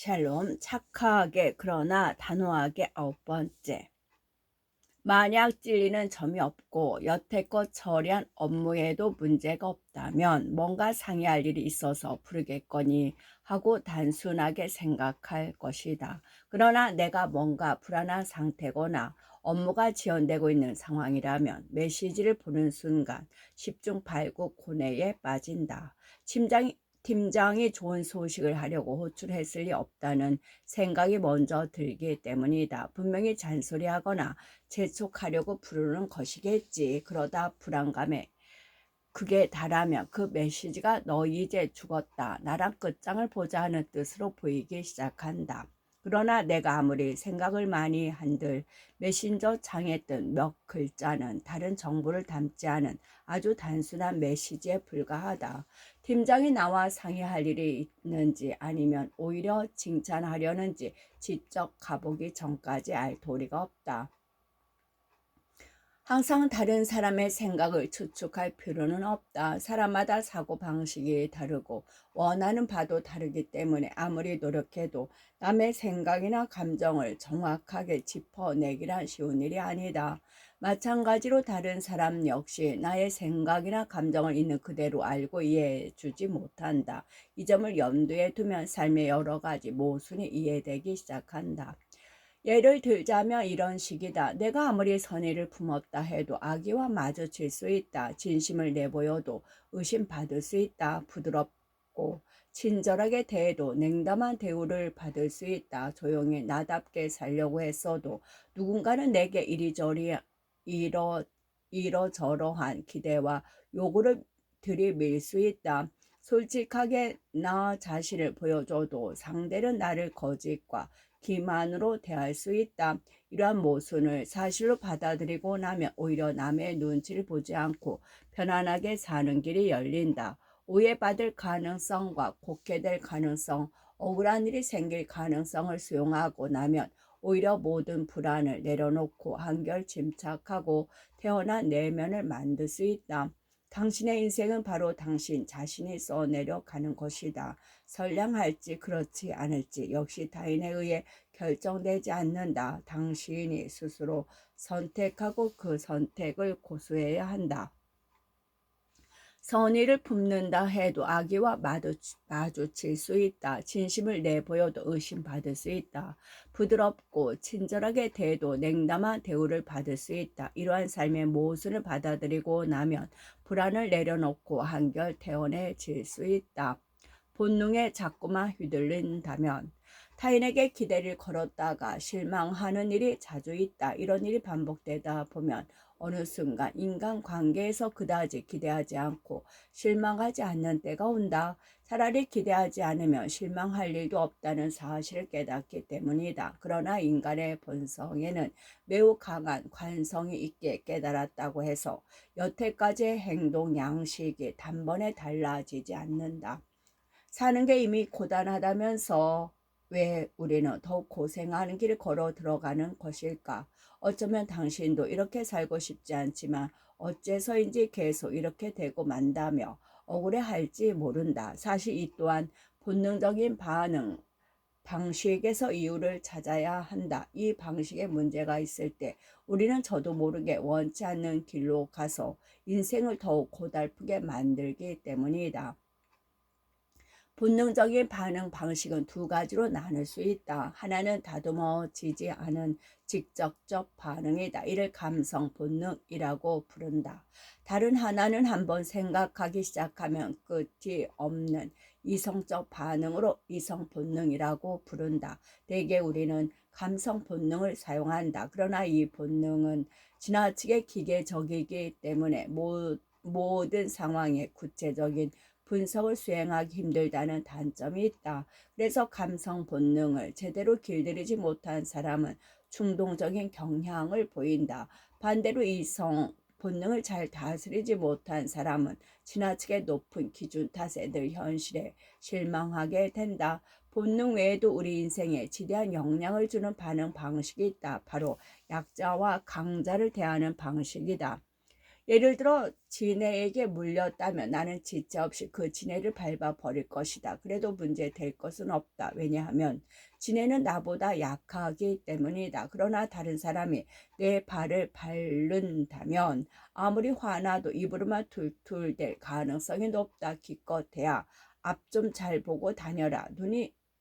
샬롬, 착하게 그러나 단호하게 9번째. 만약 찔리는 점이 없고 여태껏 처리한 업무에도 문제가 없다면 뭔가 상의할 일이 있어서 부르겠거니 하고 단순하게 생각할 것이다. 그러나 내가 뭔가 불안한 상태거나 업무가 지연되고 있는 상황이라면 메시지를 보는 순간 10중 8구 고뇌에 빠진다. 팀장이 좋은 소식을 하려고 호출했을 리 없다는 생각이 먼저 들기 때문이다. 분명히 잔소리하거나 재촉하려고 부르는 것이겠지. 그러다 불안감에 그게 달하면 그 메시지가 너 이제 죽었다. 나랑 끝장을 보자 하는 뜻으로 보이기 시작한다. 그러나 내가 아무리 생각을 많이 한들 메신저 창에 뜬 몇 글자는 다른 정보를 담지 않은 아주 단순한 메시지에 불과하다. 팀장이 나와 상의할 일이 있는지 아니면 오히려 칭찬하려는지 직접 가보기 전까지 알 도리가 없다. 항상 다른 사람의 생각을 추측할 필요는 없다. 사람마다 사고방식이 다르고 원하는 바도 다르기 때문에 아무리 노력해도 남의 생각이나 감정을 정확하게 짚어내기란 쉬운 일이 아니다. 마찬가지로 다른 사람 역시 나의 생각이나 감정을 있는 그대로 알고 이해해 주지 못한다. 이 점을 염두에 두면 삶의 여러 가지 모순이 이해되기 시작한다. 예를 들자면 이런 식이다. 내가 아무리 선의를 품었다 해도 악의와 마주칠 수 있다. 진심을 내보여도 의심받을 수 있다. 부드럽고 친절하게 대해도 냉담한 대우를 받을 수 있다. 조용히 나답게 살려고 했어도 누군가는 내게 이러저러한 기대와 요구를 들이밀 수 있다. 솔직하게 나 자신을 보여줘도 상대는 나를 거짓과 기만으로 대할 수 있다. 이러한 모순을 사실로 받아들이고 나면 오히려 남의 눈치를 보지 않고 편안하게 사는 길이 열린다. 오해받을 가능성과 곡해될 가능성, 억울한 일이 생길 가능성을 수용하고 나면 오히려 모든 불안을 내려놓고 한결 침착하고 태어난 내면을 만들 수 있다. 당신의 인생은 바로 당신 자신이 써내려 가는 것이다. 선량할지 그렇지 않을지 역시 타인에 의해 결정되지 않는다. 당신이 스스로 선택하고 그 선택을 고수해야 한다. 선의를 품는다 해도 악의와 마주칠 수 있다. 진심을 내보여도 의심받을 수 있다. 부드럽고 친절하게 대해도 냉담한 대우를 받을 수 있다. 이러한 삶의 모순을 받아들이고 나면 불안을 내려놓고 한결 태연해질 수 있다. 본능에 자꾸만 휘둘린다면 타인에게 기대를 걸었다가 실망하는 일이 자주 있다. 이런 일이 반복되다 보면 어느 순간 인간관계에서 그다지 기대하지 않고 실망하지 않는 때가 온다. 차라리 기대하지 않으면 실망할 일도 없다는 사실을 깨닫기 때문이다. 그러나 인간의 본성에는 매우 강한 관성이 있게 깨달았다고 해서 여태까지의 행동 양식이 단번에 달라지지 않는다. 사는 게 이미 고단하다면서 왜 우리는 더욱 고생하는 길을 걸어 들어가는 것일까? 어쩌면 당신도 이렇게 살고 싶지 않지만 어째서인지 계속 이렇게 되고 만다며 억울해할지 모른다. 사실 이 또한 본능적인 방식에서 이유를 찾아야 한다. 이 방식에 문제가 있을 때 우리는 저도 모르게 원치 않는 길로 가서 인생을 더욱 고달프게 만들기 때문이다. 본능적인 반응 방식은 두 가지로 나눌 수 있다. 하나는 다듬어지지 않은 직접적 반응이다. 이를 감성 본능이라고 부른다. 다른 하나는 한번 생각하기 시작하면 끝이 없는 이성적 반응으로 이성 본능이라고 부른다. 대개 우리는 감성 본능을 사용한다. 그러나 이 본능은 지나치게 기계적이기 때문에 모든 상황에 구체적인 분석을 수행하기 힘들다는 단점이 있다. 그래서 감성 본능을 제대로 길들이지 못한 사람은 충동적인 경향을 보인다. 반대로 이성 본능을 잘 다스리지 못한 사람은 지나치게 높은 기준 탓에 늘 현실에 실망하게 된다. 본능 외에도 우리 인생에 지대한 영향을 주는 반응 방식이 있다. 바로 약자와 강자를 대하는 방식이다. 예를 들어 지네에게 물렸다면 나는 지체 없이 그 지네를 밟아 버릴 것이다. 그래도 문제 될 것은 없다. 왜냐하면 지네는 나보다 약하기 때문이다. 그러나 다른 사람이 내 발을 밟는다면 아무리 화나도 입으로만 툴툴댈 가능성이 높다. 기껏해야 앞 좀 잘 보고 다녀라.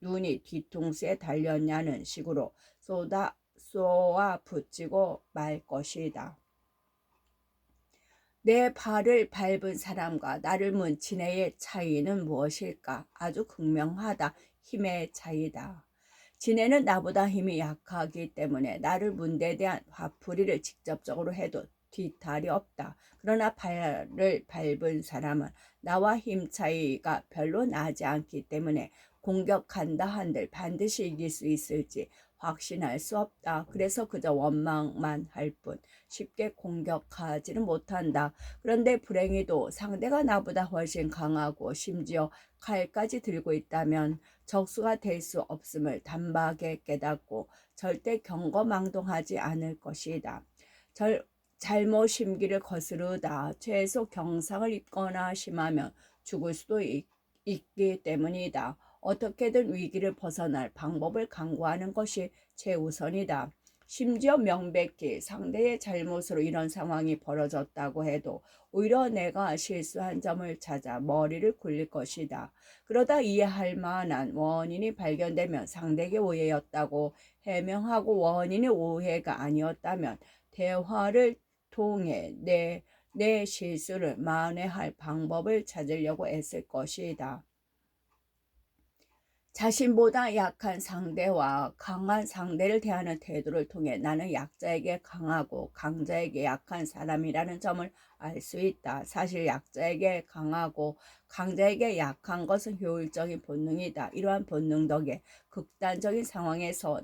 눈이 뒤통수에 달렸냐는 식으로 쏘아 붙이고 말 것이다. 내 발을 밟은 사람과 나를 문 지네의 차이는 무엇일까? 아주 극명하다. 힘의 차이다. 지네는 나보다 힘이 약하기 때문에 나를 문 데 대한 화풀이를 직접적으로 해도 뒤탈이 없다. 그러나 발을 밟은 사람은 나와 힘 차이가 별로 나지 않기 때문에 공격한다 한들 반드시 이길 수 있을지 확신할 수 없다. 그래서 그저 원망만 할 뿐 쉽게 공격하지는 못한다. 그런데 불행히도 상대가 나보다 훨씬 강하고 심지어 칼까지 들고 있다면 적수가 될 수 없음을 단박에 깨닫고 절대 경거망동하지 않을 것이다. 잘못 심기를 거스르다 최소 경상을 입거나 심하면 죽을 수도 있기 때문이다. 어떻게든 위기를 벗어날 방법을 강구하는 것이 최우선이다. 심지어 명백히 상대의 잘못으로 이런 상황이 벌어졌다고 해도 오히려 내가 실수한 점을 찾아 머리를 굴릴 것이다. 그러다 이해할 만한 원인이 발견되면 상대의 오해였다고 해명하고 원인이 오해가 아니었다면 대화를 통해 내 실수를 만회할 방법을 찾으려고 애쓸 것이다. 자신보다 약한 상대와 강한 상대를 대하는 태도를 통해 나는 약자에게 강하고 강자에게 약한 사람이라는 점을 알 수 있다. 사실 약자에게 강하고 강자에게 약한 것은 효율적인 본능이다. 이러한 본능 덕에 극단적인 상황에서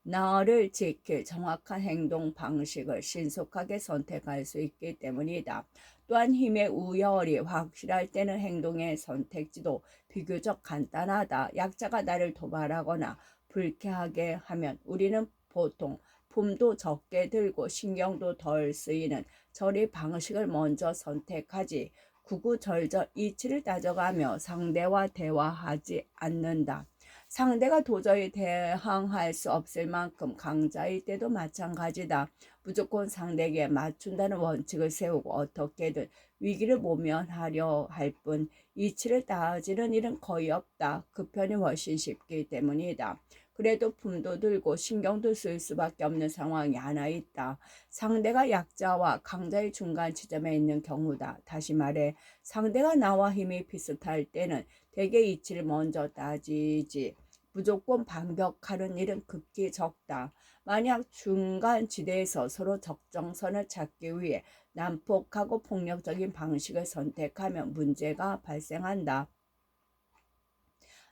나를 지킬 정확한 행동 방식을 신속하게 선택할 수 있기 때문이다. 또한 힘의 우열이 확실할 때는 행동의 선택지도 비교적 간단하다. 약자가 나를 도발하거나 불쾌하게 하면 우리는 보통 품도 적게 들고 신경도 덜 쓰이는 처리 방식을 먼저 선택하지 구구절절 이치를 따져가며 상대와 대화하지 않는다. 상대가 도저히 대항할 수 없을 만큼 강자일 때도 마찬가지다. 무조건 상대에게 맞춘다는 원칙을 세우고 어떻게든 위기를 모면하려 할 뿐 이치를 따지는 일은 거의 없다. 그 편이 훨씬 쉽기 때문이다. 그래도 품도 들고 신경도 쓸 수밖에 없는 상황이 하나 있다. 상대가 약자와 강자의 중간 지점에 있는 경우다. 다시 말해 상대가 나와 힘이 비슷할 때는 대개 이치를 먼저 따지지 무조건 반격하는 일은 극히 적다. 만약 중간 지대에서 서로 적정선을 찾기 위해 난폭하고 폭력적인 방식을 선택하면 문제가 발생한다.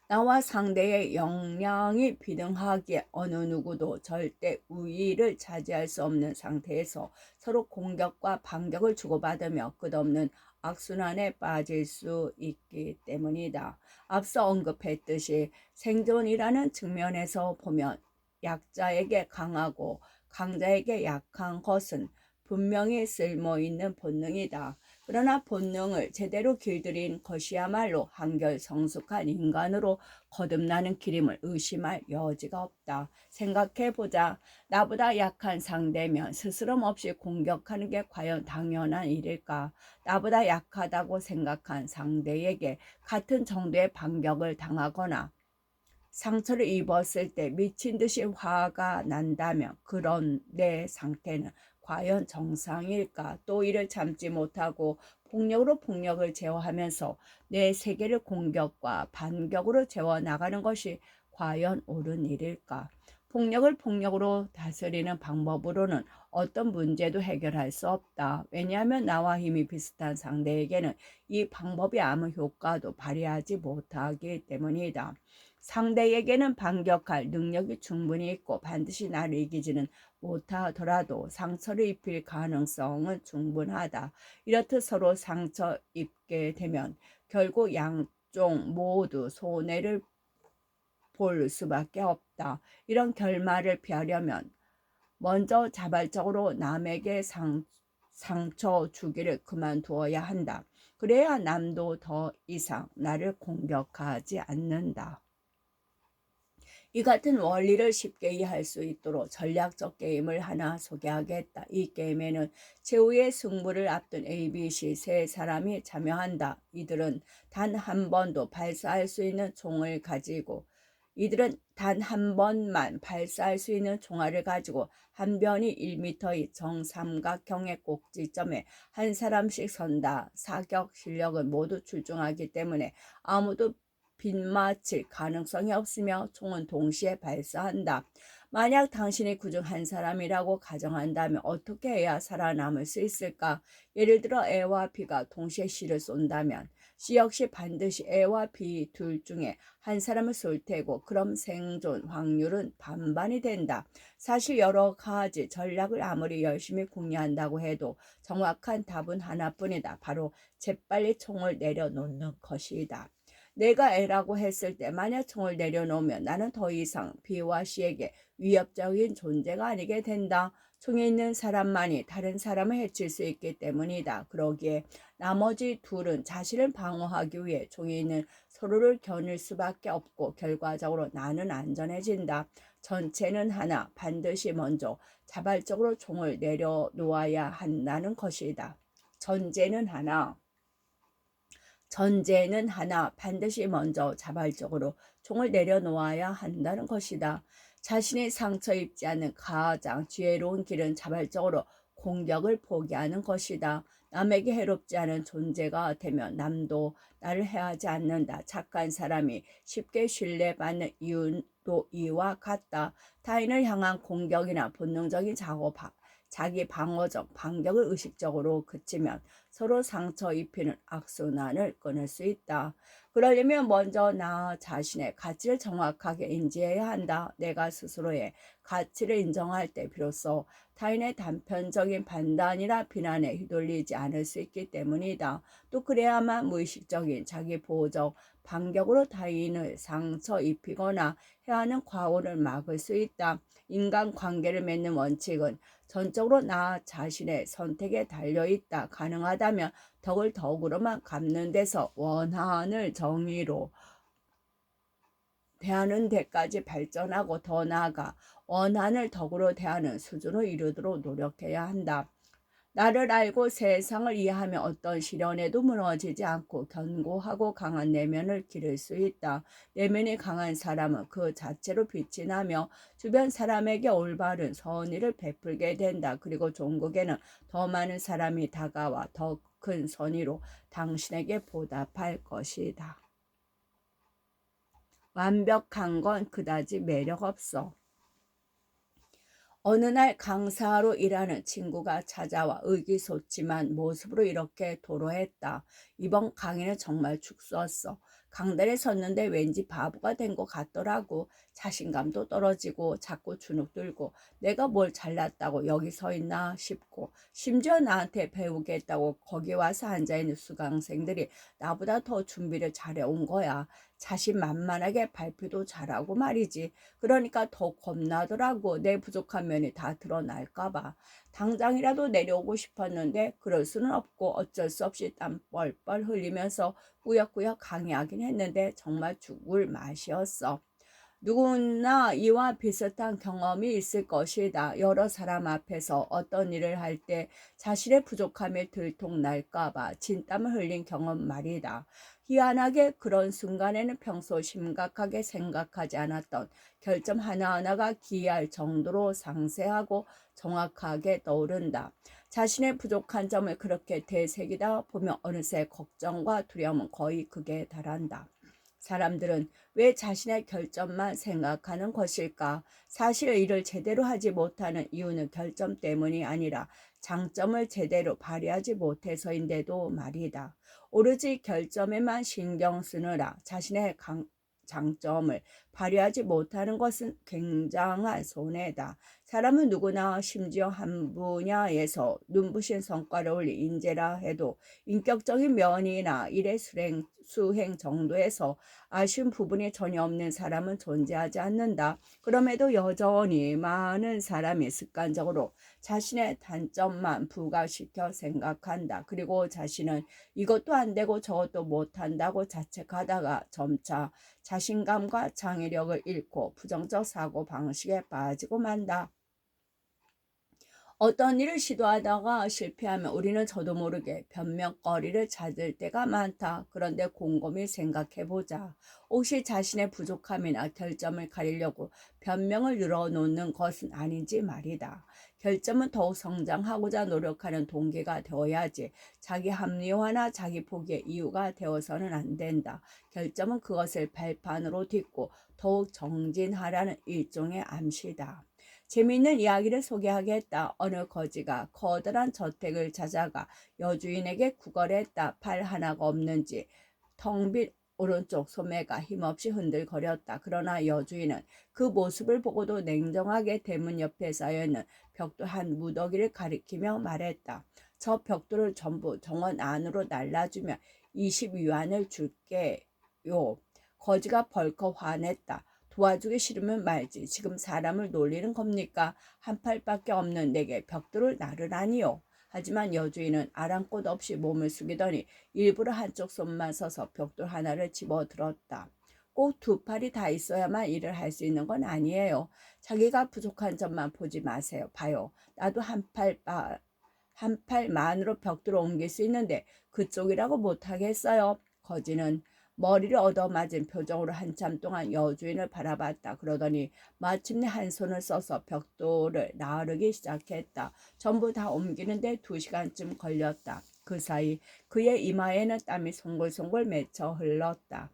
나와 상대의 역량이 비등하기에 어느 누구도 절대 우위를 차지할 수 없는 상태에서 서로 공격과 반격을 주고받으며 끝없는 악순환에 빠질 수 있기 때문이다. 앞서 언급했듯이 생존이라는 측면에서 보면 약자에게 강하고 강자에게 약한 것은 분명히 쓸모있는 본능이다. 그러나 본능을 제대로 길들인 것이야말로 한결 성숙한 인간으로 거듭나는 길임을 의심할 여지가 없다. 생각해보자. 나보다 약한 상대면 스스럼 없이 공격하는 게 과연 당연한 일일까? 나보다 약하다고 생각한 상대에게 같은 정도의 반격을 당하거나 상처를 입었을 때 미친 듯이 화가 난다면 그런 내 상태는 과연 정상일까? 또 이를 참지 못하고 폭력으로 폭력을 제어하면서 내 세계를 공격과 반격으로 제어나가는 것이 과연 옳은 일일까? 폭력을 폭력으로 다스리는 방법으로는 어떤 문제도 해결할 수 없다. 왜냐하면 나와 힘이 비슷한 상대에게는 이 방법이 아무 효과도 발휘하지 못하기 때문이다. 상대에게는 반격할 능력이 충분히 있고 반드시 나를 이기지는 못하더라도 상처를 입힐 가능성은 충분하다. 이렇듯 서로 상처 입게 되면 결국 양쪽 모두 손해를 볼 수밖에 없다. 이런 결말을 피하려면 먼저 자발적으로 남에게 상처 주기를 그만두어야 한다. 그래야 남도 더 이상 나를 공격하지 않는다. 이 같은 원리를 쉽게 이해할 수 있도록 전략적 게임을 하나 소개하겠다. 이 게임에는 최후의 승부를 앞둔 ABC 세 사람이 참여한다. 이들은 단 한 번도 발사할 수 있는 총을 가지고 총알을 가지고 한 변이 1m의 정삼각형의 꼭지점에 한 사람씩 선다. 사격 실력은 모두 출중하기 때문에 아무도 빗맞힐 가능성이 없으며 총은 동시에 발사한다. 만약 당신이 그중 한 사람이라고 가정한다면 어떻게 해야 살아남을 수 있을까? 예를 들어 A와 B가 동시에 C를 쏜다면 C 역시 반드시 A와 B 둘 중에 한 사람을 쏠 테고 그럼 생존 확률은 반반이 된다. 사실 여러 가지 전략을 아무리 열심히 궁리한다고 해도 정확한 답은 하나뿐이다. 바로 재빨리 총을 내려놓는 것이다. 내가 A라고 했을 때 만약 총을 내려놓으면 나는 더 이상 B와 C에게 위협적인 존재가 아니게 된다. 총에 있는 사람만이 다른 사람을 해칠 수 있기 때문이다. 그러기에 나머지 둘은 자신을 방어하기 위해 총에 있는 서로를 겨눌 수밖에 없고 결과적으로 나는 안전해진다. 전체는 하나, 반드시 먼저 자발적으로 총을 내려놓아야 한다는 것이다. 전제는 하나, 반드시 먼저 자발적으로 총을 내려놓아야 한다는 것이다. 자신이 상처 입지 않는 가장 지혜로운 길은 자발적으로 공격을 포기하는 것이다. 남에게 해롭지 않은 존재가 되면 남도 나를 해하지 않는다. 착한 사람이 쉽게 신뢰받는 이유도 이와 같다. 타인을 향한 공격이나 본능적인 자기 방어적 반격을 의식적으로 그치면 서로 상처 입히는 악순환을 끊을 수 있다. 그러려면 먼저 나 자신의 가치를 정확하게 인지해야 한다. 내가 스스로의 가치를 인정할 때 비로소 타인의 단편적인 판단이나 비난에 휘둘리지 않을 수 있기 때문이다. 또 그래야만 무의식적인 자기 보호적 반격으로 타인을 상처 입히거나 해하는 과오를 막을 수 있다. 인간관계를 맺는 원칙은 전적으로 나 자신의 선택에 달려있다. 가능하다면 덕을 덕으로만 갚는 데서 원한을 정의로 대하는 데까지 발전하고 더 나아가 원한을 덕으로 대하는 수준을 이루도록 노력해야 한다. 나를 알고 세상을 이해하며 어떤 시련에도 무너지지 않고 견고하고 강한 내면을 기를 수 있다. 내면이 강한 사람은 그 자체로 빛이 나며 주변 사람에게 올바른 선의를 베풀게 된다. 그리고 종국에는 더 많은 사람이 다가와 더 큰 선의로 당신에게 보답할 것이다. 완벽한 건 그다지 매력 없어. 어느 날 강사로 일하는 친구가 찾아와 의기소침한 모습으로 이렇게 토로했다. 이번 강의는 정말 죽었어. 강단에 섰는데 왠지 바보가 된 것 같더라고. 자신감도 떨어지고 자꾸 주눅 들고 내가 뭘 잘났다고 여기 서 있나 싶고 심지어 나한테 배우겠다고 거기 와서 앉아있는 수강생들이 나보다 더 준비를 잘해온 거야. 자신만만하게 발표도 잘하고 말이지. 그러니까 더 겁나더라고. 내 부족한 면이 다 드러날까봐. 당장이라도 내려오고 싶었는데 그럴 수는 없고 어쩔 수 없이 땀 뻘뻘 흘리면서 꾸역꾸역 강의하긴 했는데 정말 죽을 맛이었어. 누구나 이와 비슷한 경험이 있을 것이다. 여러 사람 앞에서 어떤 일을 할 때 자신의 부족함에 들통날까봐 진땀을 흘린 경험 말이다. 희한하게 그런 순간에는 평소 심각하게 생각하지 않았던 결점 하나하나가 기이할 정도로 상세하고 정확하게 떠오른다. 자신의 부족한 점을 그렇게 되새기다 보면 어느새 걱정과 두려움은 거의 극에 달한다. 사람들은 왜 자신의 결점만 생각하는 것일까? 사실 일을 제대로 하지 못하는 이유는 결점 때문이 아니라 장점을 제대로 발휘하지 못해서인데도 말이다. 오로지 결점에만 신경 쓰느라 자신의 장점을 발휘하지 못하는 것은 굉장한 손해다. 사람은 누구나 심지어 한 분야에서 눈부신 성과를 올린 인재라 해도 인격적인 면이나 일의 수행 정도에서 아쉬운 부분이 전혀 없는 사람은 존재하지 않는다. 그럼에도 여전히 많은 사람이 습관적으로 자신의 단점만 부각시켜 생각한다. 그리고 자신은 이것도 안 되고 저것도 못한다고 자책하다가 점차 자신감과 장애력을 잃고 부정적 사고 방식에 빠지고 만다. 어떤 일을 시도하다가 실패하면 우리는 저도 모르게 변명거리를 찾을 때가 많다. 그런데 곰곰이 생각해보자. 혹시 자신의 부족함이나 결점을 가리려고 변명을 늘어놓는 것은 아닌지 말이다. 결점은 더욱 성장하고자 노력하는 동기가 되어야지 자기 합리화나 자기 포기의 이유가 되어서는 안 된다. 결점은 그것을 발판으로 딛고 더욱 정진하라는 일종의 암시다. 재미있는 이야기를 소개하겠다. 어느 거지가 커다란 저택을 찾아가 여주인에게 구걸했다. 팔 하나가 없는지 텅 빈 오른쪽 소매가 힘없이 흔들거렸다. 그러나 여주인은 그 모습을 보고도 냉정하게 대문 옆에 쌓여있는 벽돌 한 무더기를 가리키며 말했다. 저 벽돌을 전부 정원 안으로 날라주면 20위안을 줄게요. 거지가 벌컥 화냈다. 도와주기 싫으면 말지. 지금 사람을 놀리는 겁니까? 한 팔밖에 없는 내게 벽돌을 나르라니요. 하지만 여주인은 아랑곳 없이 몸을 숙이더니 일부러 한쪽 손만 서서 벽돌 하나를 집어들었다. 꼭 두 팔이 다 있어야만 일을 할 수 있는 건 아니에요. 자기가 부족한 점만 보지 마세요. 봐요. 나도 한 팔만으로 벽돌을 옮길 수 있는데 그쪽이라고 못하겠어요. 거지는 머리를 얻어맞은 표정으로 한참 동안 여주인을 바라봤다. 그러더니 마침내 한 손을 써서 벽돌을 나르기 시작했다. 전부 다 옮기는데 2시간쯤 걸렸다. 그 사이 그의 이마에는 땀이 송골송골 맺혀 흘렀다.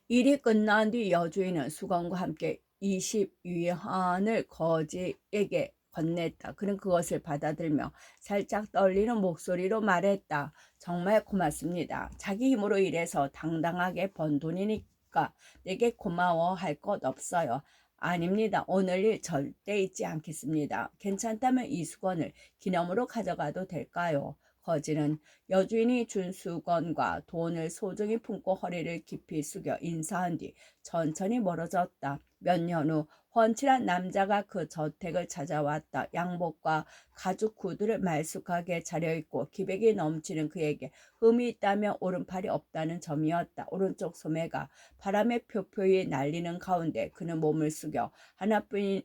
일이 끝난 뒤 여주인은 수건과 함께 20위안을 거지에게 건넸다. 그는 그것을 받아들며 살짝 떨리는 목소리로 말했다. 정말 고맙습니다. 자기 힘으로 일해서 당당하게 번 돈이니까 내게 고마워할 것 없어요. 아닙니다. 오늘 일 절대 잊지 않겠습니다. 괜찮다면 이 수건을 기념으로 가져가도 될까요? 거지는 여주인이 준 수건과 돈을 소중히 품고 허리를 깊이 숙여 인사한 뒤 천천히 멀어졌다. 몇 년 후 훤칠한 남자가 그 저택을 찾아왔다. 양복과 가죽 구두를 말쑥하게 차려입고 기백이 넘치는 그에게 흠이 있다면 오른팔이 없다는 점이었다. 오른쪽 소매가 바람에 표표히 날리는 가운데 그는 몸을 숙여 하나뿐인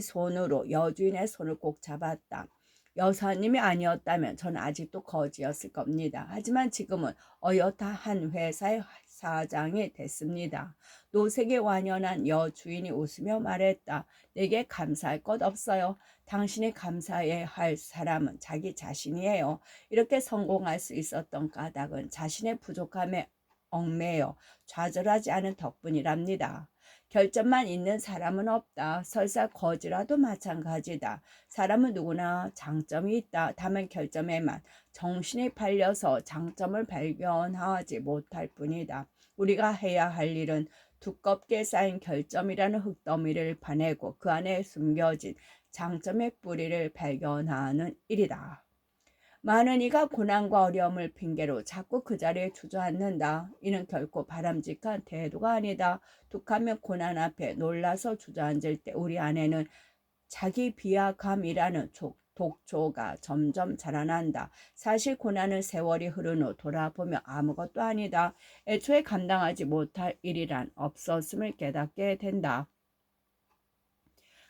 손으로 여주인의 손을 꼭 잡았다. 여사님이 아니었다면 저는 아직도 거지였을 겁니다. 하지만 지금은 어엿한 회사의 사장이 됐습니다. 노색에 완연한 여주인이 웃으며 말했다. 내게 감사할 것 없어요. 당신이 감사해야 할 사람은 자기 자신이에요. 이렇게 성공할 수 있었던 까닭은 자신의 부족함에 얽매여 좌절하지 않은 덕분이랍니다. 결점만 있는 사람은 없다. 설사 거지라도 마찬가지다. 사람은 누구나 장점이 있다. 다만 결점에만 정신이 팔려서 장점을 발견하지 못할 뿐이다. 우리가 해야 할 일은 두껍게 쌓인 결점이라는 흙더미를 파내고 그 안에 숨겨진 장점의 뿌리를 발견하는 일이다. 많은 이가 고난과 어려움을 핑계로 자꾸 그 자리에 주저앉는다. 이는 결코 바람직한 태도가 아니다. 툭하면 고난 앞에 놀라서 주저앉을 때 우리 안에는 자기 비하감이라는 독초가 점점 자라난다. 사실 고난은 세월이 흐른 후 돌아보며 아무것도 아니다. 애초에 감당하지 못할 일이란 없었음을 깨닫게 된다.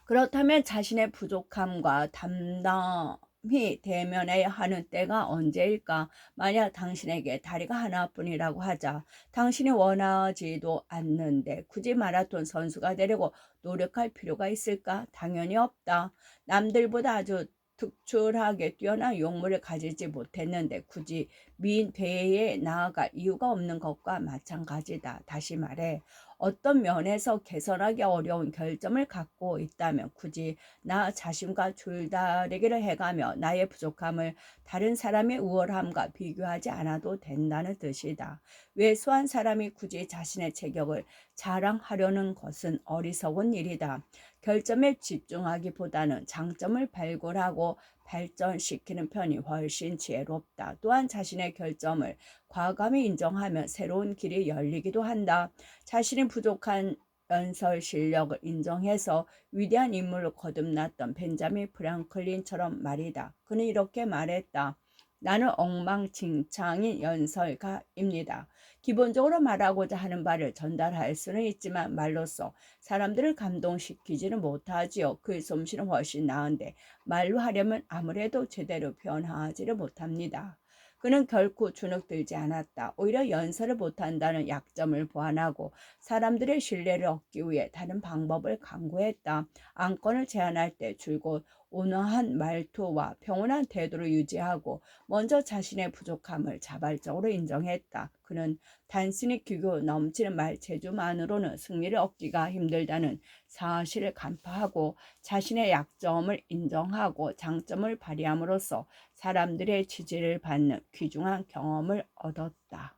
그렇다면 자신의 부족함과 담담히 대면해야 하는 때가 언제일까? 만약 당신에게 다리가 하나뿐이라고 하자. 당신이 원하지도 않는데 굳이 마라톤 선수가 되려고 노력할 필요가 있을까? 당연히 없다. 남들보다 아주 특출하게 뛰어난 용물을 가지지 못했는데 굳이 민 대회에 나아갈 이유가 없는 것과 마찬가지다. 다시 말해 어떤 면에서 개선하기 어려운 결점을 갖고 있다면 굳이 나 자신과 줄다리기를 해가며 나의 부족함을 다른 사람의 우월함과 비교하지 않아도 된다는 뜻이다. 왜소한 사람이 굳이 자신의 체격을 자랑하려는 것은 어리석은 일이다. 결점에 집중하기보다는 장점을 발굴하고 발전시키는 편이 훨씬 지혜롭다. 또한 자신의 결점을 과감히 인정하면 새로운 길이 열리기도 한다. 자신이 부족한 연설 실력을 인정해서 위대한 인물로 거듭났던 벤자민 프랑클린처럼 말이다. 그는 이렇게 말했다. 나는 엉망진창인 연설가입니다. 기본적으로 말하고자 하는 바를 전달할 수는 있지만 말로써 사람들을 감동시키지는 못하지요. 그의 솜씨는 훨씬 나은데 말로 하려면 아무래도 제대로 표현하지를 못합니다. 그는 결코 주눅들지 않았다. 오히려 연설을 못한다는 약점을 보완하고 사람들의 신뢰를 얻기 위해 다른 방법을 강구했다. 안건을 제안할 때 줄곧 온화한 말투와 평온한 태도를 유지하고 먼저 자신의 부족함을 자발적으로 인정했다. 그는 단순히 기교 넘치는 말재주만으로는 승리를 얻기가 힘들다는 사실을 간파하고 자신의 약점을 인정하고 장점을 발휘함으로써 사람들의 지지를 받는 귀중한 경험을 얻었다.